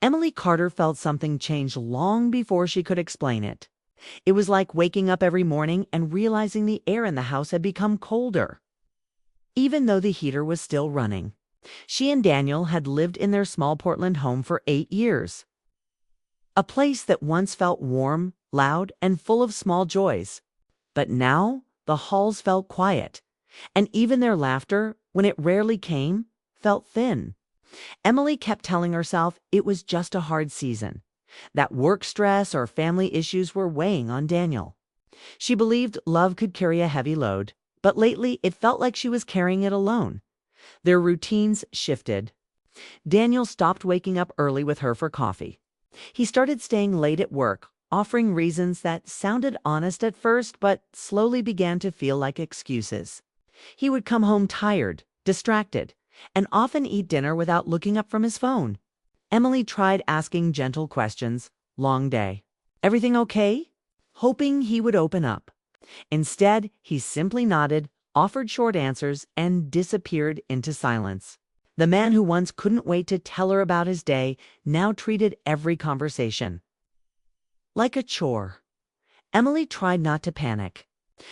Emily Carter felt something change long before she could explain it. It was like waking up every morning and realizing the air in the house had become colder, even though the heater was still running. She and Daniel had lived in their small Portland home for 8 years. A place that once felt warm, loud, and full of small joys. But now the halls felt quiet, and even their laughter, when it rarely came, felt thin. Emily kept telling herself it was just a hard season, that work stress or family issues were weighing on Daniel. She believed love could carry a heavy load, but lately it felt like she was carrying it alone. Their routines shifted. Daniel stopped waking up early with her for coffee. He started staying late at work, offering reasons that sounded honest at first but slowly began to feel like excuses. He would come home tired, distracted, and often eat dinner without looking up from his phone. Emily tried asking gentle questions. Long day. Everything okay? Hoping he would open up. Instead, he simply nodded, offered short answers, and disappeared into silence. The man who once couldn't wait to tell her about his day now treated every conversation like a chore. Emily tried not to panic.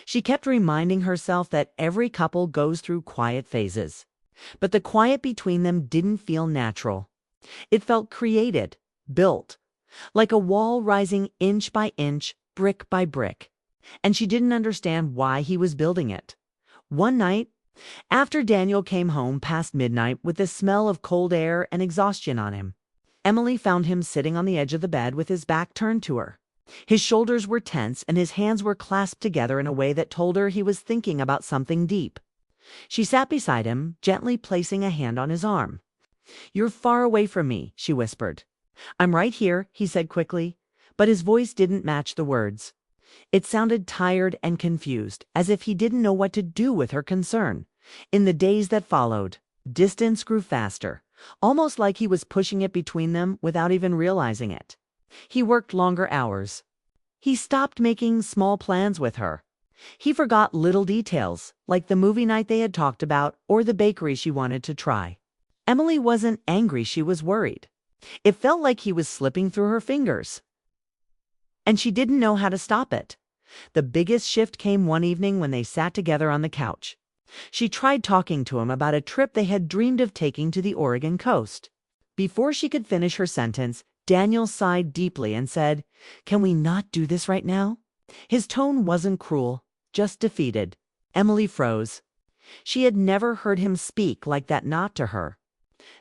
She kept reminding herself that every couple goes through quiet phases. But the quiet between them didn't feel natural. It felt created, built, like a wall rising inch by inch, brick by brick. And she didn't understand why he was building it. One night, after Daniel came home past midnight with the smell of cold air and exhaustion on him, Emily found him sitting on the edge of the bed with his back turned to her. His shoulders were tense and his hands were clasped together in a way that told her he was thinking about something deep. She sat beside him, gently placing a hand on his arm. "You're far away from me," she whispered. "I'm right here," he said quickly, but his voice didn't match the words. It sounded tired and confused, as if he didn't know what to do with her concern. In the days that followed, distance grew faster, almost like he was pushing it between them without even realizing it. He worked longer hours. He stopped making small plans with her. He forgot little details, like the movie night they had talked about or the bakery she wanted to try. Emily wasn't angry, she was worried. It felt like he was slipping through her fingers, and she didn't know how to stop it. The biggest shift came one evening when they sat together on the couch. She tried talking to him about a trip they had dreamed of taking to the Oregon coast. Before she could finish her sentence, Daniel sighed deeply and said, "Can we not do this right now?" His tone wasn't cruel, just defeated. Emily froze. She had never heard him speak like that, not to her.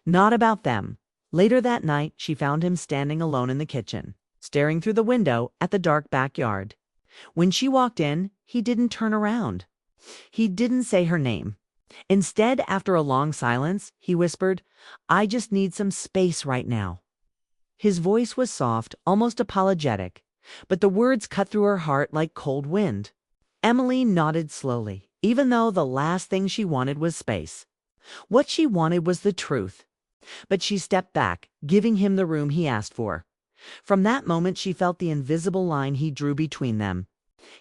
Not about them. Later that night, she found him standing alone in the kitchen, staring through the window at the dark backyard. When she walked in, he didn't turn around. He didn't say her name. Instead, after a long silence, he whispered, "I just need some space right now." His voice was soft, almost apologetic, but the words cut through her heart like cold wind. Emily nodded slowly, even though the last thing she wanted was space. What she wanted was the truth. But she stepped back, giving him the room he asked for. From that moment, she felt the invisible line he drew between them.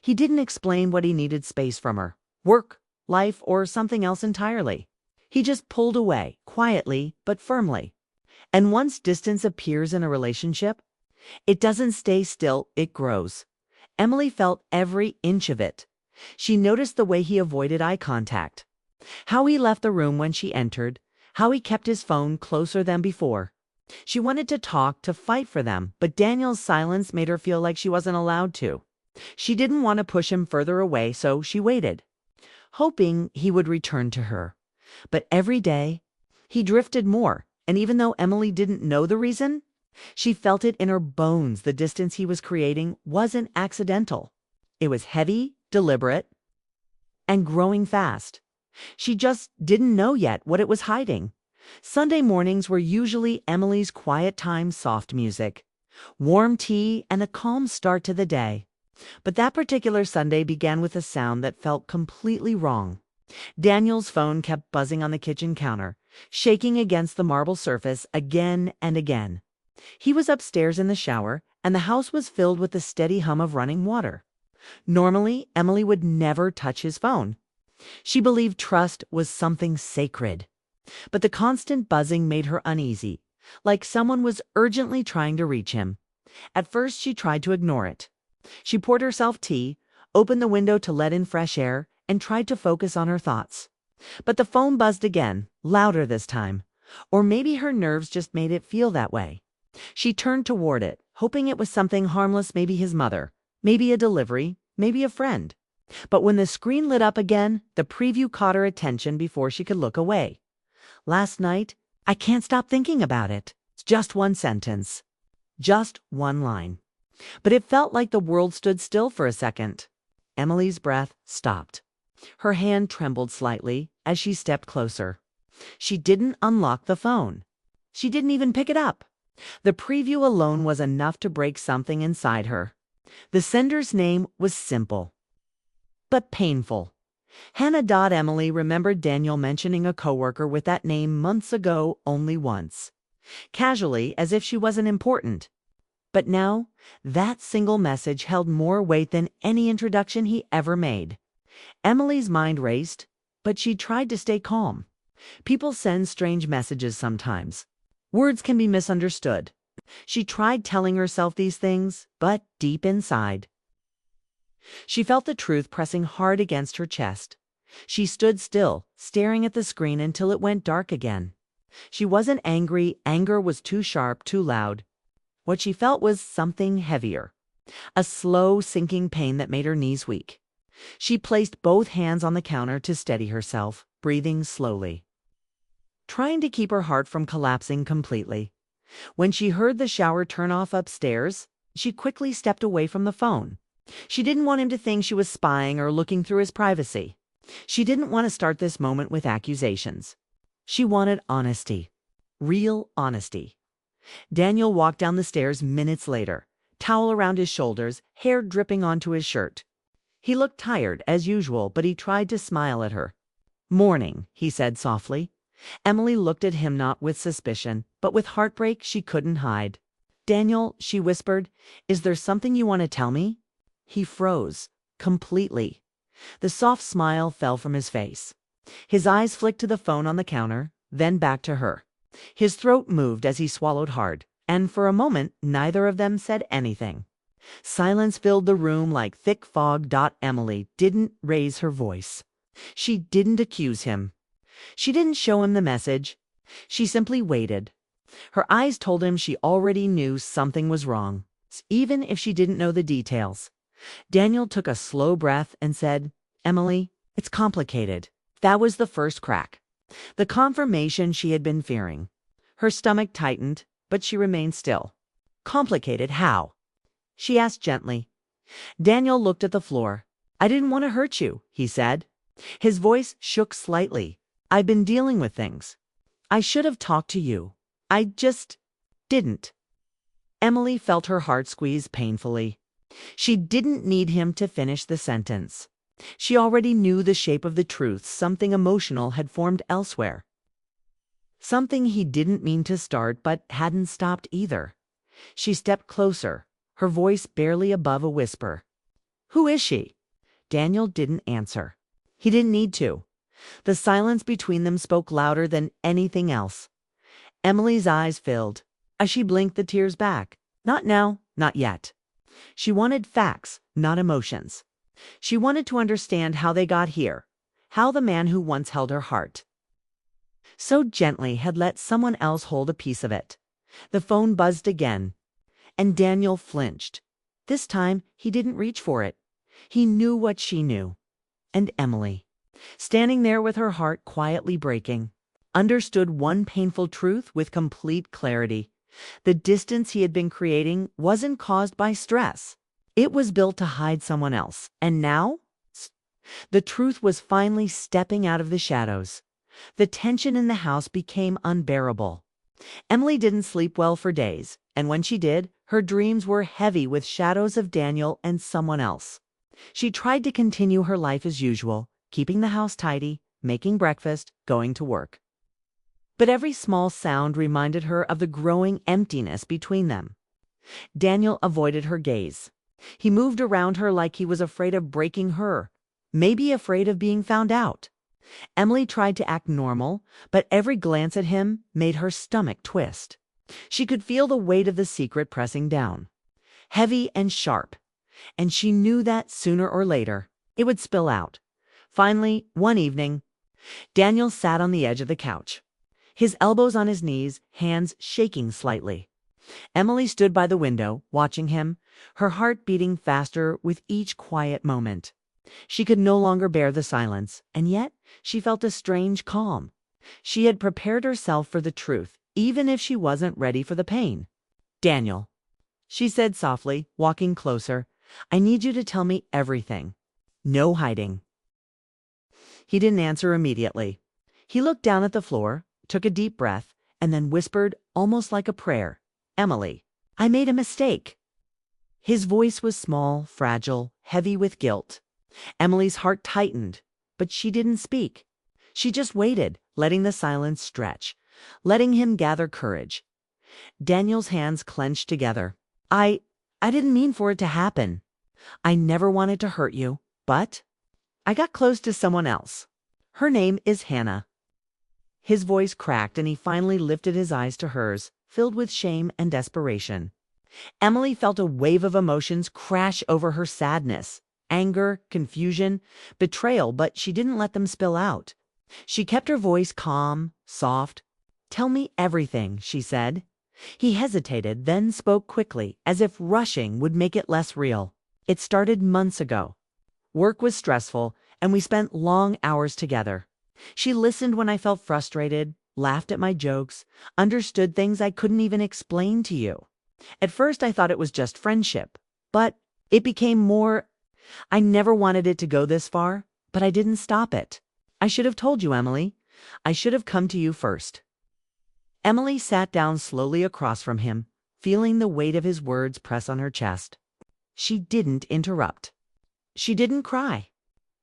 He didn't explain what he needed space from her, work, life, or something else entirely. He just pulled away, quietly but firmly. And once distance appears in a relationship, it doesn't stay still, it grows. Emily felt every inch of it. She noticed the way he avoided eye contact, how he left the room when she entered, how he kept his phone closer than before. She wanted to talk, to fight for them, but Daniel's silence made her feel like she wasn't allowed to. She didn't want to push him further away, so she waited, hoping he would return to her. But every day, he drifted more, and even though Emily didn't know the reason, she felt it in her bones. The distance he was creating wasn't accidental. It was heavy, deliberate, and growing fast. She just didn't know yet what it was hiding. Sunday mornings were usually Emily's quiet time, soft music, warm tea, and a calm start to the day. But that particular Sunday began with a sound that felt completely wrong. Daniel's phone kept buzzing on the kitchen counter, shaking against the marble surface again and again. He was upstairs in the shower, and the house was filled with the steady hum of running water. Normally, Emily would never touch his phone. She believed trust was something sacred. But the constant buzzing made her uneasy, like someone was urgently trying to reach him. At first, she tried to ignore it. She poured herself tea, opened the window to let in fresh air, and tried to focus on her thoughts. But the phone buzzed again, louder this time. Or maybe her nerves just made it feel that way. She turned toward it, hoping it was something harmless, maybe his mother, maybe a delivery, maybe a friend. But when the screen lit up again, the preview caught her attention before she could look away. Last night, I can't stop thinking about it. It's just one sentence. Just one line. But it felt like the world stood still for a second. Emily's breath stopped. Her hand trembled slightly as she stepped closer. She didn't unlock the phone. She didn't even pick it up. The preview alone was enough to break something inside her. The sender's name was simple, but painful. Hannah. Emily remembered Daniel mentioning a coworker with that name months ago only once. Casually, as if she wasn't important. But now, that single message held more weight than any introduction he ever made. Emily's mind raced, but she tried to stay calm. People send strange messages sometimes. Words can be misunderstood. She tried telling herself these things, but deep inside, she felt the truth pressing hard against her chest. She stood still, staring at the screen until it went dark again. She wasn't angry. Anger was too sharp, too loud. What she felt was something heavier. A slow, sinking pain that made her knees weak. She placed both hands on the counter to steady herself, breathing slowly, trying to keep her heart from collapsing completely. When she heard the shower turn off upstairs, she quickly stepped away from the phone. She didn't want him to think she was spying or looking through his privacy. She didn't want to start this moment with accusations. She wanted honesty. Real honesty. Daniel walked down the stairs minutes later, towel around his shoulders, hair dripping onto his shirt. He looked tired, as usual, but he tried to smile at her. "Morning," he said softly. Emily looked at him not with suspicion, but with heartbreak she couldn't hide. "Daniel," she whispered, "is there something you want to tell me?" He froze, completely. The soft smile fell from his face. His eyes flicked to the phone on the counter, then back to her. His throat moved as he swallowed hard, and for a moment neither of them said anything. Silence filled the room like thick fog. Emily didn't raise her voice. She didn't accuse him. She didn't show him the message. She simply waited. Her eyes told him she already knew something was wrong, even if she didn't know the details. Daniel took a slow breath and said, "Emily, it's complicated." That was the first crack. The confirmation she had been fearing. Her stomach tightened, but she remained still. "Complicated how?" she asked gently. Daniel looked at the floor. "I didn't want to hurt you," he said. His voice shook slightly. "I've been dealing with things. I should have talked to you. I just didn't." Emily felt her heart squeeze painfully. She didn't need him to finish the sentence. She already knew the shape of the truth. Something emotional had formed elsewhere. Something he didn't mean to start but hadn't stopped either. She stepped closer, her voice barely above a whisper. "Who is she?" Daniel didn't answer. He didn't need to. The silence between them spoke louder than anything else. Emily's eyes filled. As she blinked, the tears back. Not now, not yet. She wanted facts, not emotions. She wanted to understand how they got here, how the man who once held her heart so gently had let someone else hold a piece of it. The phone buzzed again, and Daniel flinched. This time, he didn't reach for it. He knew what she knew. And Emily, standing there with her heart quietly breaking, understood one painful truth with complete clarity. The distance he had been creating wasn't caused by stress. It was built to hide someone else. And now, the truth was finally stepping out of the shadows. The tension in the house became unbearable. Emily didn't sleep well for days, and when she did, her dreams were heavy with shadows of Daniel and someone else. She tried to continue her life as usual, keeping the house tidy, making breakfast, going to work. But every small sound reminded her of the growing emptiness between them. Daniel avoided her gaze. He moved around her like he was afraid of breaking her, maybe afraid of being found out. Emily tried to act normal, but every glance at him made her stomach twist. She could feel the weight of the secret pressing down, heavy and sharp, and she knew that sooner or later it would spill out. Finally, one evening, Daniel sat on the edge of the couch, his elbows on his knees, hands shaking slightly. Emily stood by the window, watching him, her heart beating faster with each quiet moment. She could no longer bear the silence, and yet she felt a strange calm. She had prepared herself for the truth, even if she wasn't ready for the pain. "Daniel," she said softly, walking closer, "I need you to tell me everything. No hiding." He didn't answer immediately. He looked down at the floor, took a deep breath, and then whispered, almost like a prayer, "Emily, I made a mistake." His voice was small, fragile, heavy with guilt. Emily's heart tightened, but she didn't speak. She just waited, letting the silence stretch, letting him gather courage. Daniel's hands clenched together. I didn't mean for it to happen. I never wanted to hurt you, but I got close to someone else. Her name is Hannah." His voice cracked and he finally lifted his eyes to hers, filled with shame and desperation. Emily felt a wave of emotions crash over her: sadness, anger, confusion, betrayal, but she didn't let them spill out. She kept her voice calm, soft. "Tell me everything," she said. He hesitated, then spoke quickly, as if rushing would make it less real. "It started months ago. Work was stressful, and we spent long hours together. She listened when I felt frustrated, laughed at my jokes, understood things I couldn't even explain to you. At first I thought it was just friendship, but it became more. I never wanted it to go this far, but I didn't stop it. I should have told you, Emily. I should have come to you first." Emily sat down slowly across from him, feeling the weight of his words press on her chest. She didn't interrupt. She didn't cry.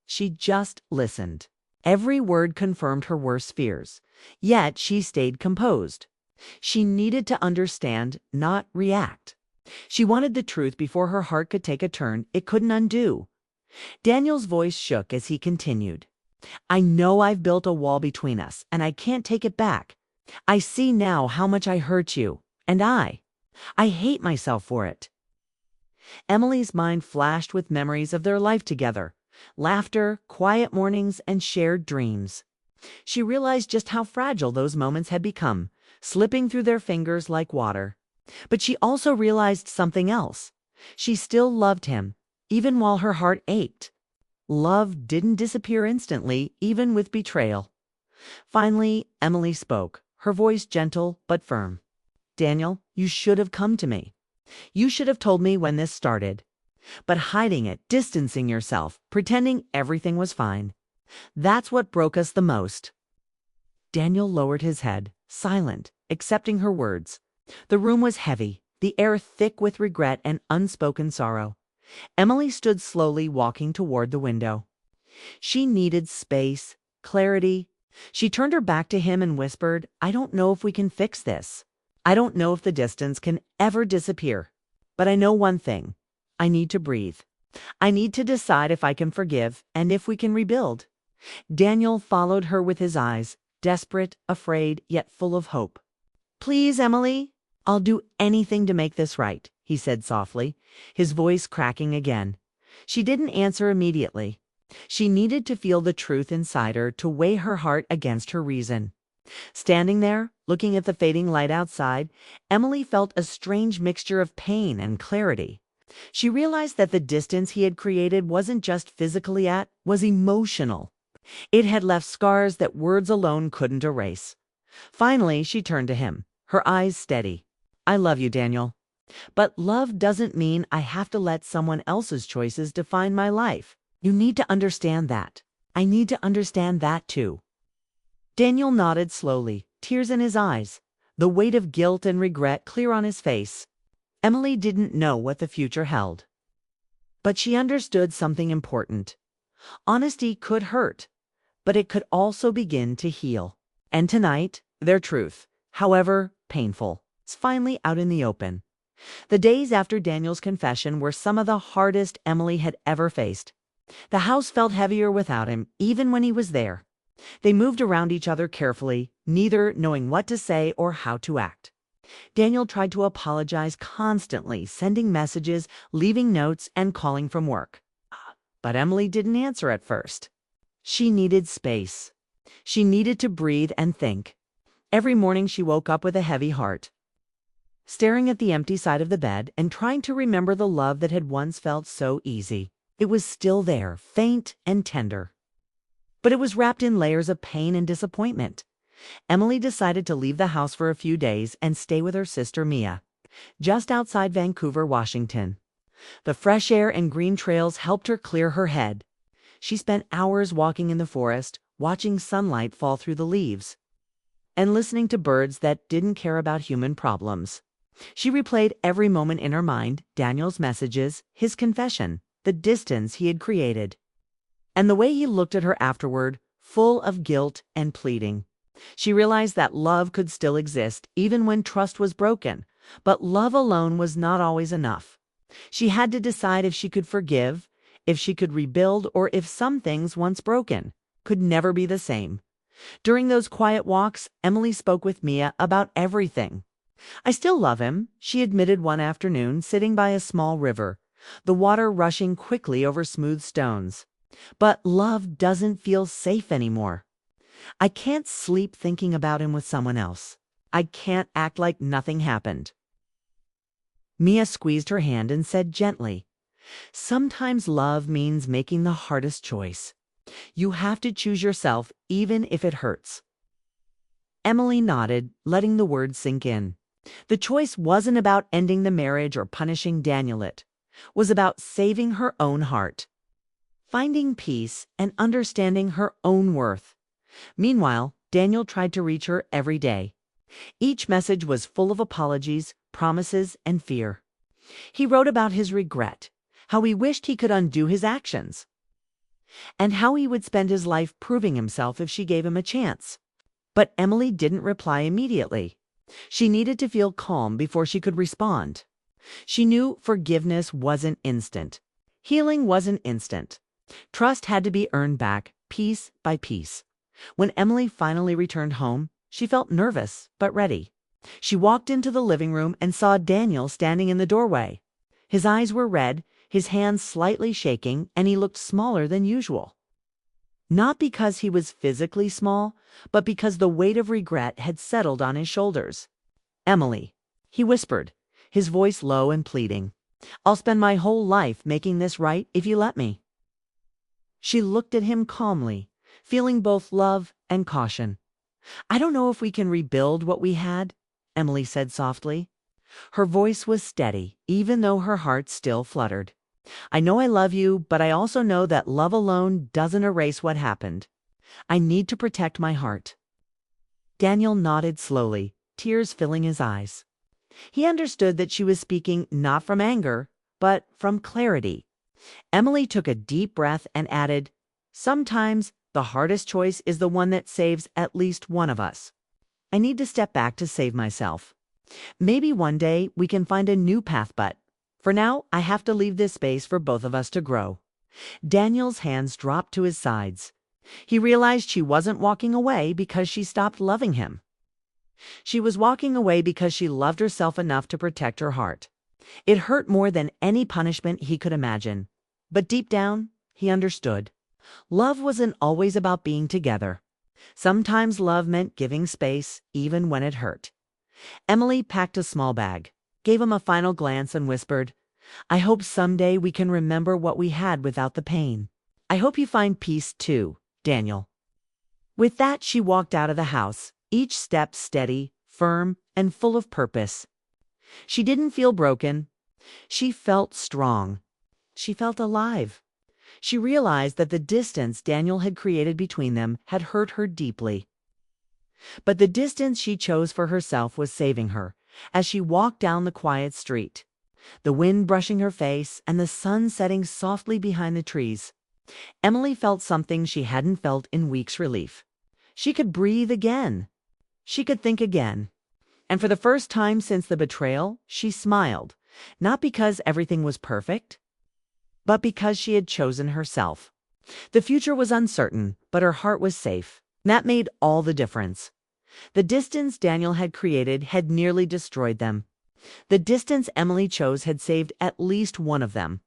She just listened. Every word confirmed her worst fears, yet she stayed composed. She needed to understand, not react. She wanted the truth before her heart could take a turn it couldn't undo. Daniel's voice shook as he continued. "I know I've built a wall between us, and I can't take it back. I see now how much I hurt you, and I hate myself for it." Emily's mind flashed with memories of their life together, laughter, quiet mornings, and shared dreams. She realized just how fragile those moments had become, slipping through their fingers like water. But she also realized something else. She still loved him, even while her heart ached. Love didn't disappear instantly, even with betrayal. Finally, Emily spoke, her voice gentle but firm. "Daniel, you should have come to me. You should have told me when this started. But hiding it, distancing yourself, pretending everything was fine, that's what broke us the most." Daniel lowered his head, silent, accepting her words. The room was heavy, the air thick with regret and unspoken sorrow. Emily stood slowly, walking toward the window. She needed space, clarity. She turned her back to him and whispered, "I don't know if we can fix this. I don't know if the distance can ever disappear. But I know one thing. I need to breathe. I need to decide if I can forgive and if we can rebuild." Daniel followed her with his eyes, desperate, afraid, yet full of hope. "Please, Emily, I'll do anything to make this right," he said softly, his voice cracking again. She didn't answer immediately. She needed to feel the truth inside her to weigh her heart against her reason. Standing there, looking at the fading light outside, Emily felt a strange mixture of pain and clarity. She realized that the distance he had created wasn't just physically was emotional. It had left scars that words alone couldn't erase. Finally, she turned to him, her eyes steady. "I love you, Daniel. But love doesn't mean I have to let someone else's choices define my life. You need to understand that. I need to understand that too." Daniel nodded slowly, tears in his eyes, the weight of guilt and regret clear on his face. Emily didn't know what the future held. But she understood something important. Honesty could hurt, but it could also begin to heal. And tonight, their truth, however painful, is finally out in the open. The days after Daniel's confession were some of the hardest Emily had ever faced. The house felt heavier without him, even when he was there. They moved around each other carefully, neither knowing what to say or how to act. Daniel tried to apologize constantly, sending messages, leaving notes, and calling from work. But Emily didn't answer at first. She needed space. She needed to breathe and think. Every morning she woke up with a heavy heart, staring at the empty side of the bed and trying to remember the love that had once felt so easy. It was still there, faint and tender, but it was wrapped in layers of pain and disappointment. Emily decided to leave the house for a few days and stay with her sister Mia, just outside Vancouver, Washington. The fresh air and green trails helped her clear her head. She spent hours walking in the forest, watching sunlight fall through the leaves, and listening to birds that didn't care about human problems. She replayed every moment in her mind, Daniel's messages, his confession, the distance he had created, and the way he looked at her afterward, full of guilt and pleading. She realized that love could still exist even when trust was broken, but love alone was not always enough. She had to decide if she could forgive, if she could rebuild, or if some things once broken could never be the same. During those quiet walks, Emily spoke with Mia about everything. "I still love him," she admitted one afternoon, sitting by a small river, the water rushing quickly over smooth stones. "But love doesn't feel safe anymore. I can't sleep thinking about him with someone else. I can't act like nothing happened." Mia squeezed her hand and said gently, "Sometimes love means making the hardest choice. You have to choose yourself even if it hurts." Emily nodded, letting the words sink in. The choice wasn't about ending the marriage or punishing Daniel. It was about saving her own heart, finding peace, and understanding her own worth. Meanwhile, Daniel tried to reach her every day. Each message was full of apologies, promises, and fear. He wrote about his regret, how he wished he could undo his actions, and how he would spend his life proving himself if she gave him a chance. But Emily didn't reply immediately. She needed to feel calm before she could respond. She knew forgiveness wasn't instant. Healing wasn't instant. Trust had to be earned back, piece by piece. When Emily finally returned home, she felt nervous but ready. She walked into the living room and saw Daniel standing in the doorway. His eyes were red, his hands slightly shaking, and he looked smaller than usual. Not because he was physically small, but because the weight of regret had settled on his shoulders. "Emily," he whispered, his voice low and pleading, "I'll spend my whole life making this right if you let me." She looked at him calmly, feeling both love and caution. "I don't know if we can rebuild what we had," Emily said softly. Her voice was steady, even though her heart still fluttered. "I know I love you, but I also know that love alone doesn't erase what happened. I need to protect my heart." Daniel nodded slowly, tears filling his eyes. He understood that she was speaking not from anger, but from clarity. Emily took a deep breath and added, "Sometimes the hardest choice is the one that saves at least one of us. I need to step back to save myself. Maybe one day we can find a new path, but for now I have to leave this space for both of us to grow." Daniel's hands dropped to his sides. He realized she wasn't walking away because she stopped loving him. She was walking away because she loved herself enough to protect her heart. It hurt more than any punishment he could imagine. But deep down, he understood. Love wasn't always about being together. Sometimes love meant giving space, even when it hurt. Emily packed a small bag, gave him a final glance, and whispered, "I hope someday we can remember what we had without the pain. I hope you find peace too, Daniel." With that, she walked out of the house, each step steady, firm, and full of purpose. She didn't feel broken. She felt strong. She felt alive. She realized that the distance Daniel had created between them had hurt her deeply. But the distance she chose for herself was saving her. As she walked down the quiet street, the wind brushing her face and the sun setting softly behind the trees, Emily felt something she hadn't felt in weeks: relief. She could breathe again. She could think again. And for the first time since the betrayal, she smiled, not because everything was perfect, but because she had chosen herself. The future was uncertain, but her heart was safe. That made all the difference. The distance Daniel had created had nearly destroyed them. The distance Emily chose had saved at least one of them.